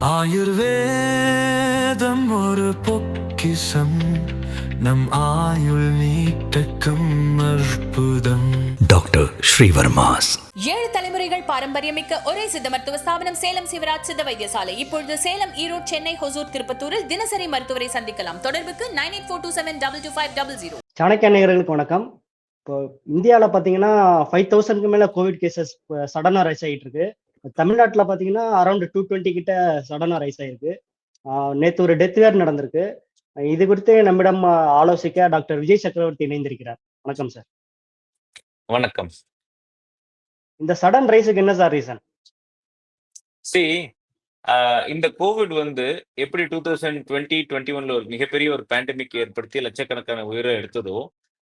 ஆயுர்வேதம் ஒரு பொக்கிஷம், நம் ஆயுள் நீட்டக்கும் அற்புதம். டாக்டர் ஸ்ரீவர்மாஸ் 7 தலைமுறைகள் பாரம்பரியமிக்க ஒரே சித்த மருத்துவ ஸ்தாபனம் சேலம் சிவராஜ் சித்த வைத்தியசாலை. இப்பொழுது சேலம், ஈரோடு, சென்னை, ஹொசூர், திருப்பத்தூரில் தினசரி மருத்துவரை சந்திக்கலாம். தொடர்புக்கு 9842722500. சாணக்கிய நேயர்களுக்கு வணக்கம். இப்போ இந்தியாவில் பார்த்தீங்கன்னா 5000க்கு மேலே கோவிட் கேசஸ் சடனாக ரைஸ் ஆகிட்டு இருக்கு. தமிழ்நாட்டில் பார்த்தீங்கன்னா அரௌண்ட் 220 கிட்ட சடனாக ரைஸ் ஆகிருக்கு. நேற்று ஒரு டெத் வேர் நடந்திருக்கு. இது குறித்து நம்மிடம் ஆலோசிக்க டாக்டர் விஜய் சக்கரவர்த்தி இணைந்திருக்கிறார். வணக்கம் சார். வணக்கம். இந்த சடன் ரைஸுக்கு என்ன சார் ரீசன்? இந்த கோவிட் எப்படி 2020-21ல ஒரு மிகப்பெரிய ஒரு பேண்டமிக் ஏற்படுத்தி லட்சக்கணக்கான உயிரை எடுத்ததோ,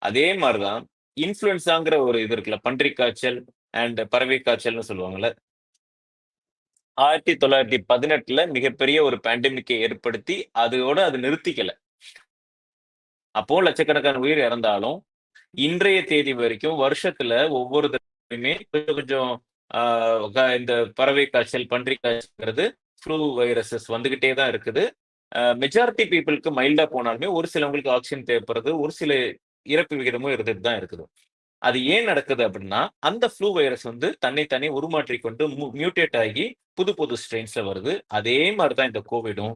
அதே மாதிரிதான் இன்ஃபுளுன்சாங்கிற ஒரு இது இருக்குல்ல, பன்றி காய்ச்சல் அண்ட் பறவை காய்ச்சல்னு சொல்லுவாங்கல்ல. 1918ல மிகப்பெரிய ஒரு பேண்டமிக்கை ஏற்படுத்தி அதோட அது நிறுத்திக்கல. அப்போ லட்சக்கணக்கான உயிர் இறந்தாலும் இன்றைய தேதி வரைக்கும் வருஷத்துல ஒவ்வொரு தடவையுமே கொஞ்சம் கொஞ்சம் இந்த பறவை காய்ச்சல், பன்றி காய்ச்சல்ங்கிறது ஃப்ளூ வைரஸஸ் வந்துகிட்டே தான் இருக்குது. மெஜாரிட்டி பீப்புளுக்கு மைல்டா போனாலுமே ஒரு சிலவங்களுக்கு ஆக்சிஜன் தேவைப்படுறது, ஒரு சில இறப்பு விகிதமும் இருந்துட்டு தான் இருக்குது. அது ஏன் நடக்குது அப்படின்னா, அந்த ஃப்ளூ வைரஸ் தன்னைத்தானே உருமாற்றிக் கொண்டு மியூட்டேட் ஆகி புது புது ஸ்ட்ரெயின்ஸ்ல வருது. அதே மாதிரிதான் இந்த கோவிடும்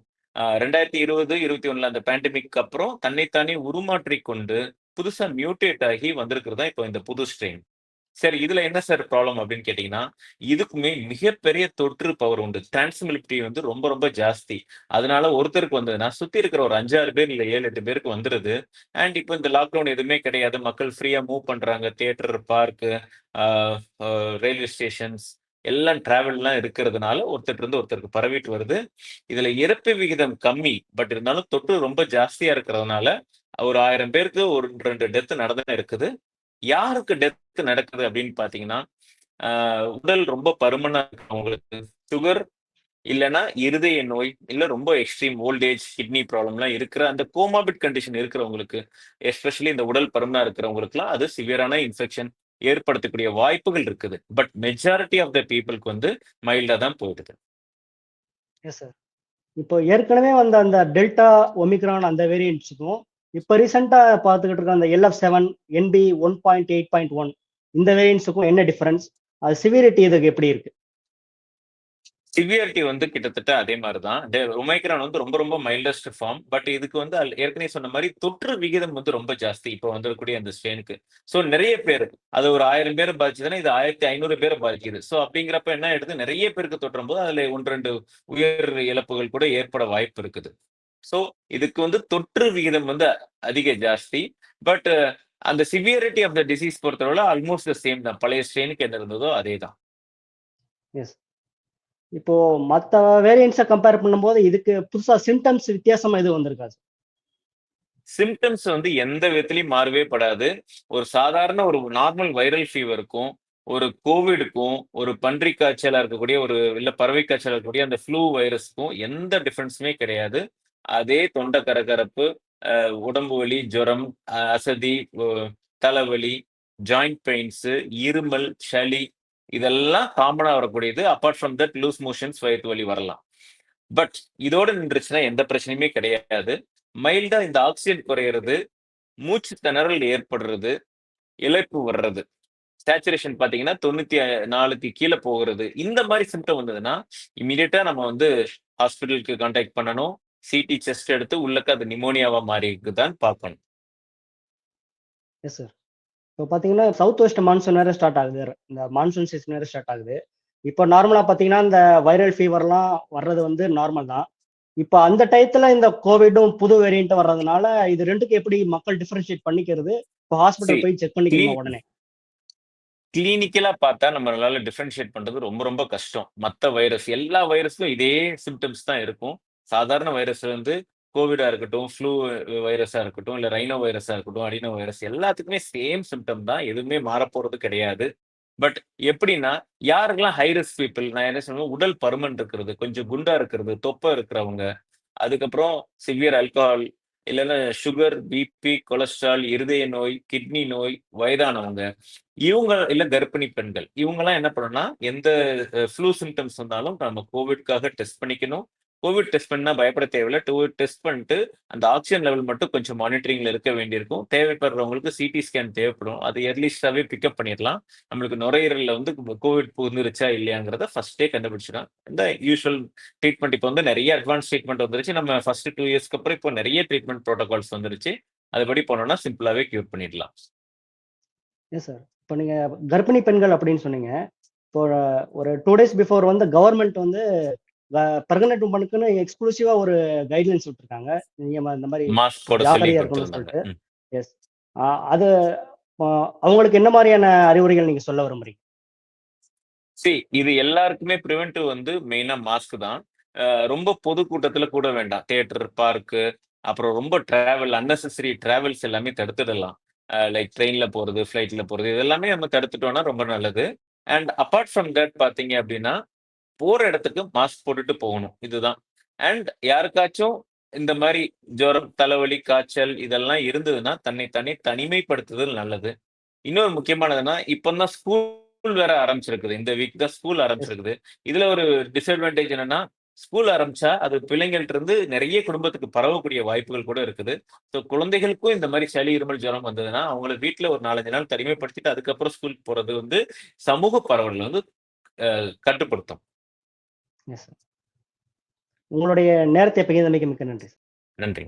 2020, 21ல அந்த பேண்டமிக் அப்புறம் தன்னைத்தானே உருமாற்றிக் கொண்டு புதுசா மியூட்டேட் ஆகி வந்திருக்கிறதா இப்போ இந்த புது ஸ்ட்ரெயின். சரி, இதுல என்ன சார் ப்ராப்ளம் அப்படின்னு கேட்டீங்கன்னா, இதுக்குமே மிகப்பெரிய தொற்று பவர் உண்டு. டிரான்ஸ்மிலிட்டி ரொம்ப ரொம்ப ஜாஸ்தி. அதனால ஒருத்தருக்கு வந்ததுன்னா சுத்தி இருக்கிற ஒரு 5, 6 பேர் இல்ல 7, 8 பேருக்கு வந்துருது. அண்ட் இப்போ இந்த லாக்டவுன் எதுவுமே கிடையாது. மக்கள் ஃப்ரீயா மூவ் பண்றாங்க. தியேட்டர், பார்க்கு, ரயில்வே ஸ்டேஷன்ஸ் எல்லாம் டிராவல்லாம் இருக்கிறதுனால ஒருத்தர் இருந்து ஒருத்தருக்கு பரவிட்டு வருது. இதுல இறப்பு விகிதம் கம்மி. பட் இருந்தாலும் தொற்று ரொம்ப ஜாஸ்தியா இருக்கிறதுனால ஒரு 1000 பேருக்கு ஒரு 2 டெத் நடந்துன்னு இருக்குது. யாருக்கு டெத் நடக்குது அப்படின்னு பாத்தீங்கன்னா, உடல் ரொம்ப பருமனா இருக்கிறவங்களுக்கு, சுகர் இல்லைன்னா இருதய நோய், இல்ல ரொம்ப எக்ஸ்ட்ரீம் ஓல்டேஜ், கிட்னி ப்ராப்ளம்லாம் இருக்கிற அந்த கோமாபிட் கண்டிஷன் இருக்கிறவங்களுக்கு, எஸ்பெஷலி இந்த உடல் பருமனா இருக்கிறவங்களுக்குலாம் அது சிவியரான இன்ஃபெக்ஷன் ஏற்படுத்தக்கூடிய வாய்ப்புகள் இருக்குது. பட் மெஜாரிட்டி ஆஃப் த பீப்புளுக்கு மைல்டா தான் போயிடுது. Yes sir. இப்போ ஏற்கனவே வந்த அந்த டெல்டா, ஒமிக்ரான் அந்த வேரியன்ட்ஸுக்கும் இப்போ ரீசெண்டாக பார்த்துக்கிட்டு இருக்க அந்த LF7 NB 1.8.1 இந்த வேரியன்ட்ஸுக்கும் என்ன டிஃபரன்ஸ்? அது சிவியரிட்டி இதுக்கு எப்படி இருக்கு? சிவியாரிட்டி கிட்டத்தட்ட அதே மாதிரிதான். ஒமைக்ரான் ரொம்ப ரொம்ப மைல்டஸ்ட் ஃபார்ம். பட் இதுக்கு ஏற்கனவே சொன்ன மாதிரி தொற்று விகிதம் ரொம்ப ஜாஸ்தி இப்போ வந்திருக்கக்கூடிய அந்த ஸ்ட்ரெயினுக்கு. ஸோ நிறைய பேர், அது ஒரு 1000 பேரை பாதிச்சதுன்னா இது 1500 பேரை பாதிக்குது. ஸோ அப்படிங்கிறப்ப என்ன ஆயிடுது, நிறைய பேருக்கு தொற்றும் போது அதுல 1, 2 உயிர் இழப்புகள் கூட ஏற்பட வாய்ப்பு இருக்குது. ஸோ இதுக்கு தொற்று விகிதம் அதிக ஜாஸ்தி. பட் அந்த சிவியரிட்டி ஆஃப் த டிசீஸ் பொறுத்தவரை ஆல்மோஸ்ட் த சேம் தான். பழைய ஸ்ட்ரெயினுக்கு என்ன இருந்ததோ அதே தான். எஸ். இப்போ மற்ற வேரியன்ட்ஸை கம்பேர் பண்ணும்போது இதுக்கு புதுசா சிம்டம்ஸ் வித்தியாசமா எதுவும் வந்திருக்காது? சிம்டம்ஸ் எந்த விதத்திலையும் மாறவே படாது. ஒரு சாதாரண ஒரு நார்மல் வைரல் ஃபீவருக்கும், ஒரு கோவிடுக்கும், ஒரு பன்றி காய்ச்சலா இருக்கக்கூடிய இல்ல பறவை காய்ச்சலா இருக்கக்கூடிய அந்த ஃப்ளூ வைரஸ்க்கும் எந்த டிஃபரன்ஸுமே கிடையாது. அதே தொண்டை கரகரப்பு, உடம்பு வலி, ஜுரம், அசதி, தலைவலி, ஜாயிண்ட் பெயின்ஸ், இருமல், சளி இதெல்லாம் காமனா வரக்கூடியது. Apart from that loose motions, வயிற்று வலி வரலாம். பட் இதோட நின்றுச்சுன்னா எந்த பிரச்சனையுமே கிடையாது. மைல்டா இந்த ஆக்சிஜன் குறையிறது, மூச்சு திணறல் ஏற்படுறது, இளைப்பு வர்றது, சேச்சுரேஷன் பாத்தீங்கன்னா 94க்கு கீழே போகிறது. இந்த மாதிரி சிம்டம் வந்ததுன்னா இமீடியட்டா நம்ம ஹாஸ்பிட்டலுக்கு கான்டாக்ட் பண்ணணும். சிடி செஸ்ட் எடுத்து உள்ளக்க அது நிமோனியாவா மாறி இருக்குதான்னு பார்க்கணும். Yes sir. இப்போ பார்த்தீங்கன்னா சவுத் வெஸ்ட் மான்சூன் வேறு ஸ்டார்ட் ஆகுது. இந்த மான்சூன் சீசன் வேறு ஸ்டார்ட் ஆகுது. இப்போ நார்மலாக பார்த்தீங்கன்னா இந்த வைரல் ஃபீவர்லாம் வர்றது நார்மல் தான். இப்போ அந்த டயத்துல இந்த கோவிடும் புது வேரியன்ட் வர்றதுனால இது ரெண்டுக்கு எப்படி மக்கள் டிஃபரன்ஷியேட் பண்ணிக்கிறது? இப்போ ஹாஸ்பிட்டல் போய் செக் பண்ணிக்கணுமா உடனே? கிளினிக்கலா பார்த்தா நம்மளால டிஃபரன்ஷியேட் பண்றது ரொம்ப ரொம்ப கஷ்டம். மத்த வைரஸ் எல்லா வைரஸ்லும் இதே சிம்டம்ஸ் தான் இருக்கும். சாதாரண வைரஸ் கோவிடா இருக்கட்டும், ஃப்ளூ வைரஸா இருக்கட்டும், இல்ல ரைனோ வைரஸா இருக்கட்டும், அடினோ வைரஸ் எல்லாத்துக்குமே சேம் சிம்டம் தான். எதுவுமே மாறப்போறது கிடையாது. பட் எப்படின்னா, யாருக்கெல்லாம் ஹை ரிஸ்க் பீப்பிள், நான் என்ன சொல்லுவேன், உடல் பருமன் இருக்கிறது, கொஞ்சம் குண்டா இருக்கிறது, தொப்பை இருக்கிறவங்க, அதுக்கப்புறம் சிவியர் ஆல்கஹால், இல்லைன்னா சுகர், பிபி, கொலஸ்ட்ரால், இருதய நோய், கிட்னி நோய், வயதானவங்க, இவங்க இல்ல கர்ப்பிணி பெண்கள், இவங்கெல்லாம் என்ன பண்ணணும்னா, எந்த ஃப்ளூ சிம்டம்ஸ் வந்தாலும் நம்ம கோவிட்காக டெஸ்ட் பண்ணிக்கணும். கோவிட் டெஸ்ட் பண்ணா பயப்பட தேவையில்ல. கோவிட் டெஸ்ட் பண்ணிட்டு அந்த ஆக்ஸிஜன் லெவல் மட்டும் கொஞ்சம் மானிட்டரிங்ல இருக்க வேண்டியிருக்கும். தேவைப்படுறவங்களுக்கு சிடி ஸ்கேன் தேவைப்படும். அது எர்லிஸ்ட்டாவே பிக்கப் பண்ணிறலாம். நம்மளுக்கு நுரையீரல்ல வந்து கோவிட் புகுந்துருச்சா இல்லையாங்கிறத ஃபர்ஸ்ட்டே கண்டுபிடிச்சிடலாம். இந்த யூசுவல் ட்ரீட்மெண்ட் இப்போ வந்து நெறைய அட்வான்ஸ் ட்ரீட்மெண்ட் வந்துருச்சு. நம்ம ஃபர்ஸ்ட் 2 இயர்ஸ்க்கு அப்புறம் இப்போ நெறைய ட்ரீட்மெண்ட் புரோட்டோகால்ஸ் வந்துருச்சு. அதுபடி போனோம்னா சிம்பிளாவே கியூர் பண்ணிடலாம். Yes sir. இப்போ நீங்க கர்ப்பிணி பெண்கள் அப்படின்னு சொன்னீங்க. இப்போ ஒரு 2 டேஸ் பிஃபோர் வந்து கவர்மெண்ட் வந்து பிரெக்னன்ட் உமனுக்குன்னு எக்ஸ்க்ளூசிவா ஒரு கைட்லைன்ஸ் விட்டுருக்காங்க. நீங்க இந்த மாதிரி மாஸ்க் போட சொல்லி ஜாக்கிரதையா இருக்கணும்னு குடுத்திருந்தாங்க. சொல்லிட்டு. ம். எஸ். அது அவங்களுக்கு என்ன மாதிரியான அறிவுரைகள் நீங்க சொல்ல விரும்புறீங்க? இது எல்லாருக்குமே பிரிவென்டிவ் வந்து மெயினா மாஸ்க் தான். ரொம்ப பொது கூட்டத்துல கூட வேண்டாம். தியேட்டர், பார்க்கு, அப்புறம் ரொம்ப அன்னெசெசரி டிராவல்ஸ் எல்லாமே தடுத்துடலாம். லைக் ட்ரெயின்ல போறது, ஃப்ளைட்ல போறது இது எல்லாமே நம்ம தடுத்துட்டோம்னா ரொம்ப நல்லது. அண்ட் அபார்ட் ஃப்ரம் தட் பார்த்தீங்க அப்படின்னா, போற இடத்துக்கு மாஸ்க் போட்டுட்டு போகணும். இதுதான். அண்ட் யாருக்காச்சும் இந்த மாரி ஜுரம், தலைவலி, காய்ச்சல் இதெல்லாம் இருந்ததுன்னா, தன்னை தானே தனிமைப்படுத்துதல் நல்லது. இன்னொரு முக்கியமானதுன்னா, இப்ப தான் ஸ்கூல் வேற ஆரம்பிச்சிருக்குது. இந்த வீக் தான் ஸ்கூல் எஸ். ஆரம்பிச்சிருக்குது. இதுல ஒரு டிஸ்அட்வான்டேஜ் என்னன்னா, ஸ்கூல் ஆரம்பிச்சா அது பிள்ளைங்கள்ட்ட இருந்து நெறைய குடும்பத்துக்கு பரவக்கூடிய வாய்ப்புகள் கூட இருக்குது. குழந்தைகளுக்கும் இந்த மாரி சளி, இருமல், ஜுரம் வந்ததுன்னா, அவங்கள வீட்ல ஒரு 4, 5 நாள் தனிமைப்படுத்திட்டு அதுக்கப்புறம் ஸ்கூலுக்கு போறது வந்து சமூக பரவல் வந்து கட்டுப்படுத்தும். Yes sir. உங்களுடைய நேரத்தை பகிர்ந்தமைக்கு மிக்க நன்றி. நன்றி.